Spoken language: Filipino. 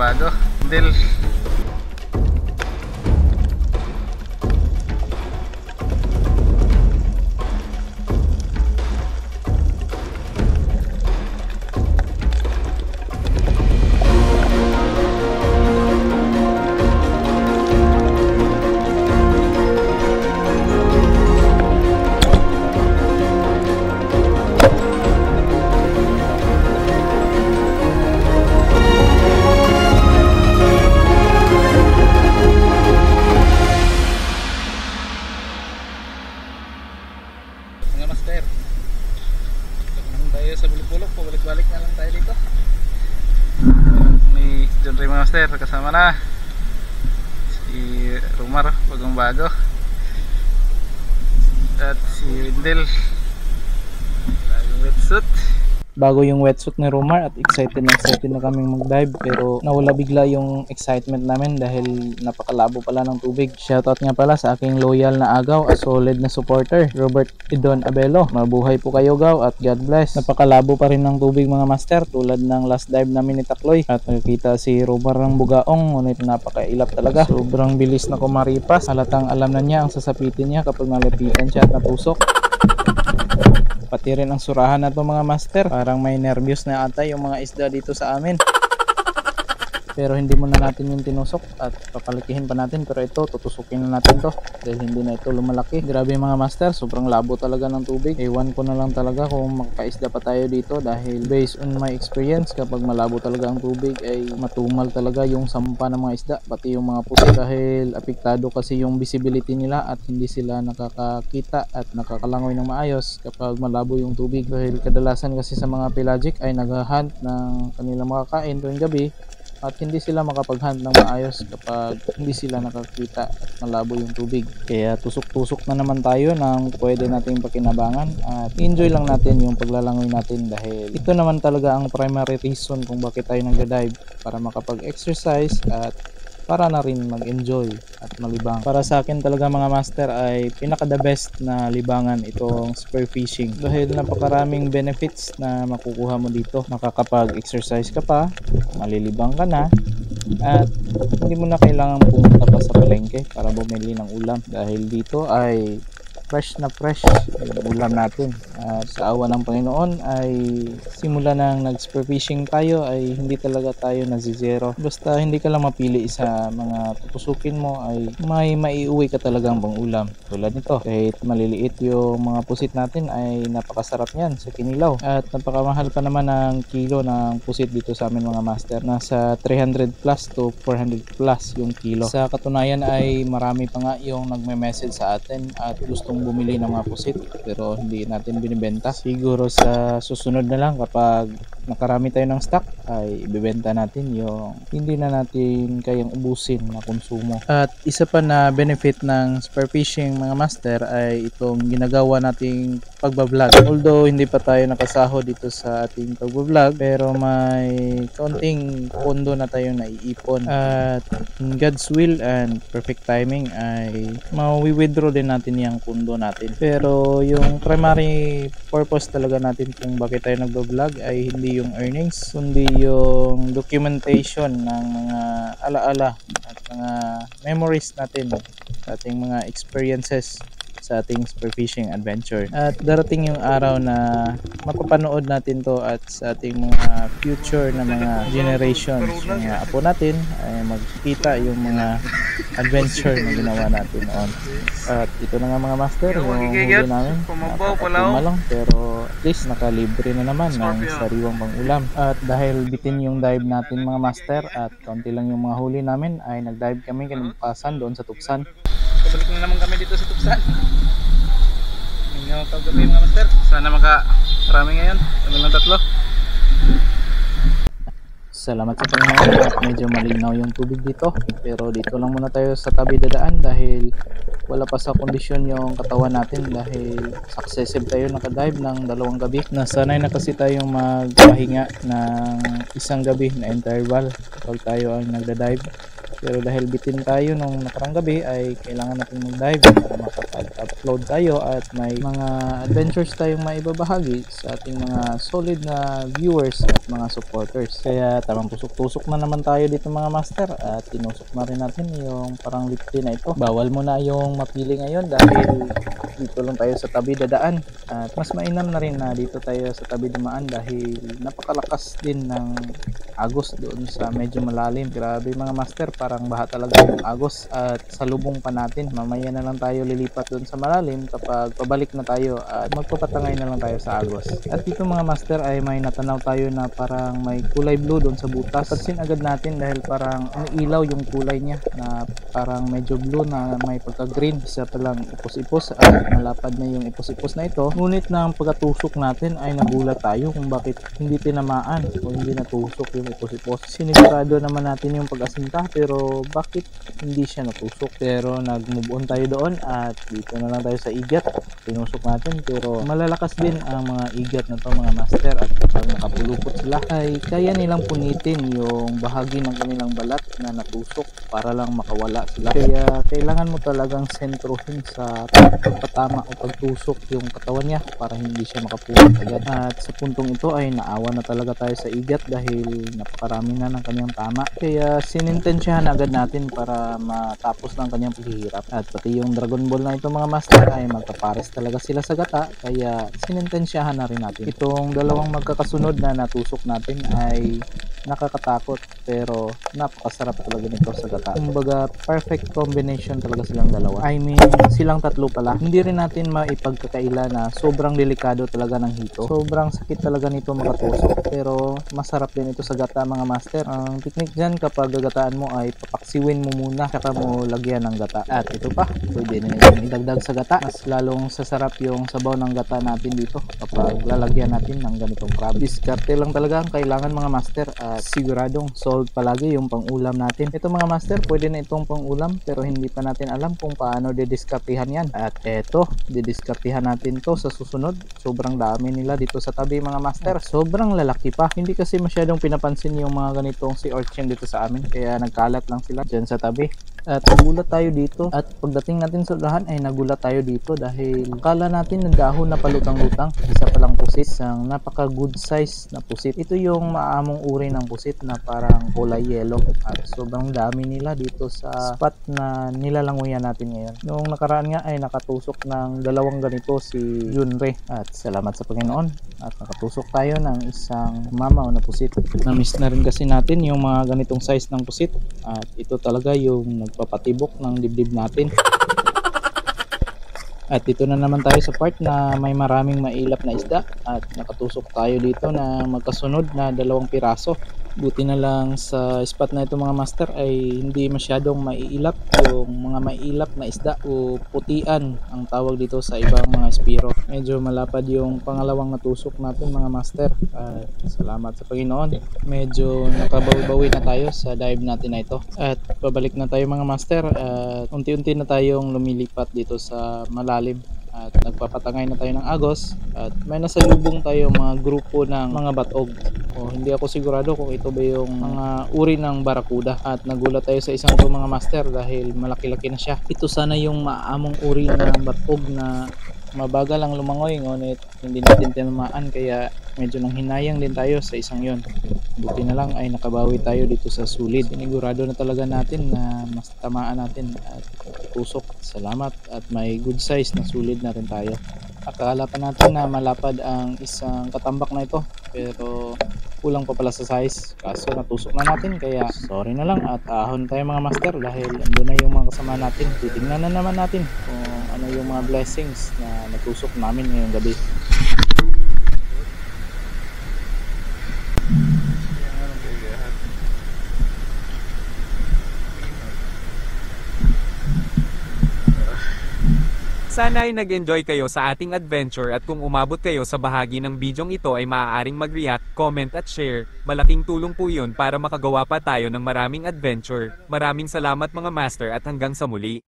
bago. Del. Mga master, naman tayo sa Bulupulok, pabalik-balik na lang tayo dito. Ni John Ray mga master, kasama na si Rumar, bagong bago, at si Wendel, bagong wetsuit. Bago yung wetsuit ni Romar at excited na kaming mag-dive, pero nawala bigla yung excitement namin dahil napakalabo pala ng tubig. Shoutout nga pala sa aking loyal na agaw at solid na supporter, Robert Idon Abelo. Mabuhay po kayo gaw at God bless. Napakalabo pa rin ng tubig mga master, tulad ng last dive namin ni Takloy, at nakikita si Romar ng bugaong, ngunit napakailap talaga. Sobrang bilis na kumaripas, halatang alam na niya ang sasapitin niya kapag nalapitan siya at natusok. Pati rin ang surahan na to mga master, parang may nervyos na ata yung mga isda dito sa amin. Pero hindi muna natin yung tinusok at papalikihin pa natin, pero ito tutusukin na natin to dahil hindi na ito lumalaki. Grabe mga master, sobrang labo talaga ng tubig. Ewan ko na lang talaga kung magkaisda pa tayo dito, dahil based on my experience, kapag malabo talaga ang tubig ay matumal talaga yung sampa ng mga isda, pati yung mga puso, dahil apektado kasi yung visibility nila at hindi sila nakakakita at nakakalangoy ng maayos kapag malabo yung tubig. Dahil kadalasan kasi sa mga pelagic ay naghahunt ng kanilang makakain tuwing gabi, at hindi sila makapag-hunt ng maayos kapag hindi sila nakakita at malabo yung tubig. Kaya tusok-tusok na naman tayo ng pwede nating pakinabangan at enjoy lang natin yung paglalangoy natin, dahil ito naman talaga ang primary reason kung bakit tayo nag-dive, para makapag-exercise at para na rin mag-enjoy at malibang. Para sa akin talaga mga master ay pinaka the best na libangan itong spear fishing, dahil napakaraming benefits na makukuha mo dito. Makakapag-exercise ka pa, malilibang ka na, at hindi mo na kailangan pumunta pa sa palengke para bumili ng ulam, dahil dito ay fresh na fresh yung ulam natin. At sa awa ng Panginoon ay simula nang nag-spear fishing tayo ay hindi talaga tayo nazizero. Basta hindi ka lang mapili sa mga tutusukin mo ay may maiuwi ka talagang pang ulam. Tulad nito, kahit maliliit yung mga pusit natin ay napakasarap niyan sa kinilaw. At napakamahal pa naman ng kilo ng pusit dito sa amin mga master. Nasa 300 plus to 400 plus yung kilo. Sa katunayan ay marami pa nga yung nagme-message sa atin at gustong bumili ng mga pusit, pero hindi natin binibenta. Siguro sa susunod na lang, kapag nakarami tayo ng stock, ay ibebenta natin yung hindi na natin kayang ubusin na konsumo. At isa pa na benefit ng spear fishing mga master ay itong ginagawa nating pagbablog. Although hindi pa tayo nakasahod dito sa ating pagbablog, pero may kaunting pondo na tayong naiipon, at in God's will and perfect timing ay mawi-withdraw din natin yung pondo natin. Pero yung primary purpose talaga natin kung bakit tayo nagbablog ay hindi yung earnings, kundi yung documentation ng mga alaala at mga memories natin sa ating mga experiences sa ating spear fishing adventure. At darating yung araw na mapapanood natin to at sa ating mga future na mga generations, mga apo natin ay magkita yung mga adventure na ginawa natin noon. At ito na nga mga master, yung huli namin, napakatuma lang, pero at least nakalibre na naman ng sariwang pang-ulam. At dahil bitin yung dive natin mga master at kaunti lang yung mga huli namin, ay nag-dive kami kinabukasan doon sa Tuksan. Balik na naman kami dito sa Tuksan. Ngayon kagabi mga master, sana makarami ngayon, kami lang tatlo. Salamat sa Panginoon at medyo malinaw yung tubig dito, pero dito lang muna tayo sa tabi dadaan dahil wala pa sa kondisyon yung katawan natin, dahil successive tayo nakadive ng 2 gabi. Nasanay na kasi tayong magpahinga ng 1 gabi na interval kapag tayo ang nagda-dive, pero dahil bitin tayo nung nakarang gabi ay kailangan natin mag-dive para makapag-up upload tayo at may mga adventures tayong maibabahagi sa ating mga solid na viewers at mga supporters. Kaya tamang tusok-tusok na naman tayo dito mga master at tinusok na rin natin yung parang lipti na ito. Bawal mo na yung mapili ngayon dahil dito lang tayo sa tabi dadaan at mas mainam na rin na dito tayo sa tabi dumaan dahil napakalakas din ng agos doon sa medyo malalim. Grabe mga master, parang baha talaga yung agos at salubong pa natin. Mamaya na lang tayo lilipat doon sa malalim kapag pabalik na tayo at magpapatangay na lang tayo sa agos. At dito mga master ay may natanaw tayo na parang may kulay blue doon sa butas. Pansin agad natin dahil parang umiilaw yung kulay niya na parang medyo blue na may pagka-green. Isa palang ipos-ipos at malapad na yung ipos-ipos na ito. Ngunit ng pagkatusok natin ay nagulat tayo kung bakit hindi tinamaan o hindi natusok yung ipos-ipos. Sinigurado naman natin yung pag-asinta pero bakit hindi siya natusok? Pero nag-move on tayo doon at dito na lang tayo sa igat. Tinusok natin pero malalakas din ang mga igat na to mga master at kapag nakapulupot sila ay kaya nilang punitin yung bahagi ng kanilang balat na natusok para lang makawala sila. Kaya kailangan mo talagang sentrohin sa pagpatama o pagtusok yung katawan niya para hindi siya makapulot agad. At sa puntong ito ay naawa na talaga tayo sa igat dahil napakarami na ng kanyang tama. Kaya sinintensyahan agad natin para matapos ng kanyang paghihirap. At pati yung Dragon Ball na ito mga master ay magkapares talaga sila sa gata kaya sinintensyahan na rin natin. Itong dalawang magkakasunod na natusok natin ay nakakatakot pero napakasarap talaga nito sa gata. Kumbaga perfect combination talaga silang dalawa. I mean silang tatlo pala. Hindi rin natin maipagkakaila na sobrang delikado talaga ng hito. Sobrang sakit talaga nito makatusok pero masarap din ito sa gata mga master. Ang technique dyan kapag gagataan mo ay papaksiwin mo muna saka mo lagyan ng gata. At ito pa, pwede na yung idagdag sa gata. Mas lalong sasarap yung sabaw ng gata natin dito kapag lalagyan natin ng ganitong crab. Diskarte lang talaga ang kailangan mga master at siguradong solve palagi yung pang-ulam natin. Ito mga master, pwede na itong pang-ulam pero hindi pa natin alam kung paano didiskartihan yan. At eto, didiskartihan natin to sa susunod. Sobrang dami nila dito sa tabi mga master. Sobrang lalaki pa. Hindi kasi masyadong pinapansin yung mga ganitong sea urchin dito sa amin. Kaya nagkalat lang sila dyan sa tabi. At nagulat tayo dito at pagdating natin sa unahan ay nagulat tayo dito dahil akala natin ng dahon na palutang-lutang, isa palang pusit, isang napaka good size na pusit. Ito yung maamong uri ng pusit na parang kulay yellow at sobrang dami nila dito sa spot na nilalanguyan natin ngayon. Noong nakaraan nga ay nakatusok ng dalawang ganito si Junre at salamat sa Panginoon at nakatusok tayo ng isang mamaw na pusit. Na-miss na rin kasi natin yung mga ganitong size ng pusit at ito talaga yung nagpapatibok ng dibdib natin. At dito na naman tayo sa part na may maraming mailap na isda at nakatusok tayo dito na magkasunod na 2 piraso. Buti na lang sa spot na ito mga master ay hindi masyadong maiilap yung mga mailap na isda o putian ang tawag dito sa ibang mga espiro. Medyo malapad yung pangalawang natusok natin mga master at salamat sa Panginoon. Medyo nakabawi-bawi na tayo sa dive natin na ito at pabalik na tayo mga master at unti-unti na tayong lumilipat dito sa malalim. At nagpapatangay na tayo ng agos at may nasalubong tayo mga grupo ng mga batog o hindi ako sigurado kung ito ba yung mga uri ng barakuda at nagulat tayo sa isang mga master dahil malaki-laki na siya. Ito sana yung maamong uri ng batog na mabagal ang lumangoy ngunit hindi natin tinamaan kaya medyo nanghinayang din tayo sa isang yon. Buti na lang ay nakabawi tayo dito sa sulid. Sinigurado na talaga natin na mas tamaan natin at tusok. Salamat at may good size na sulid na rin tayo. Akala pa natin na malapad ang isang katambak na ito pero kulang pa pala sa size kaso natusok na natin kaya sorry na lang at ahon tayo mga master dahil andun na yung mga kasama natin. Titingnan na naman natin kung ano yung mga blessings na natusok namin ngayong gabi. Sana ay nag-enjoy kayo sa ating adventure at kung umabot kayo sa bahagi ng bidyong ito ay maaaring mag-react, comment at share. Malaking tulong po yun para makagawa pa tayo ng maraming adventure. Maraming salamat mga master at hanggang sa muli.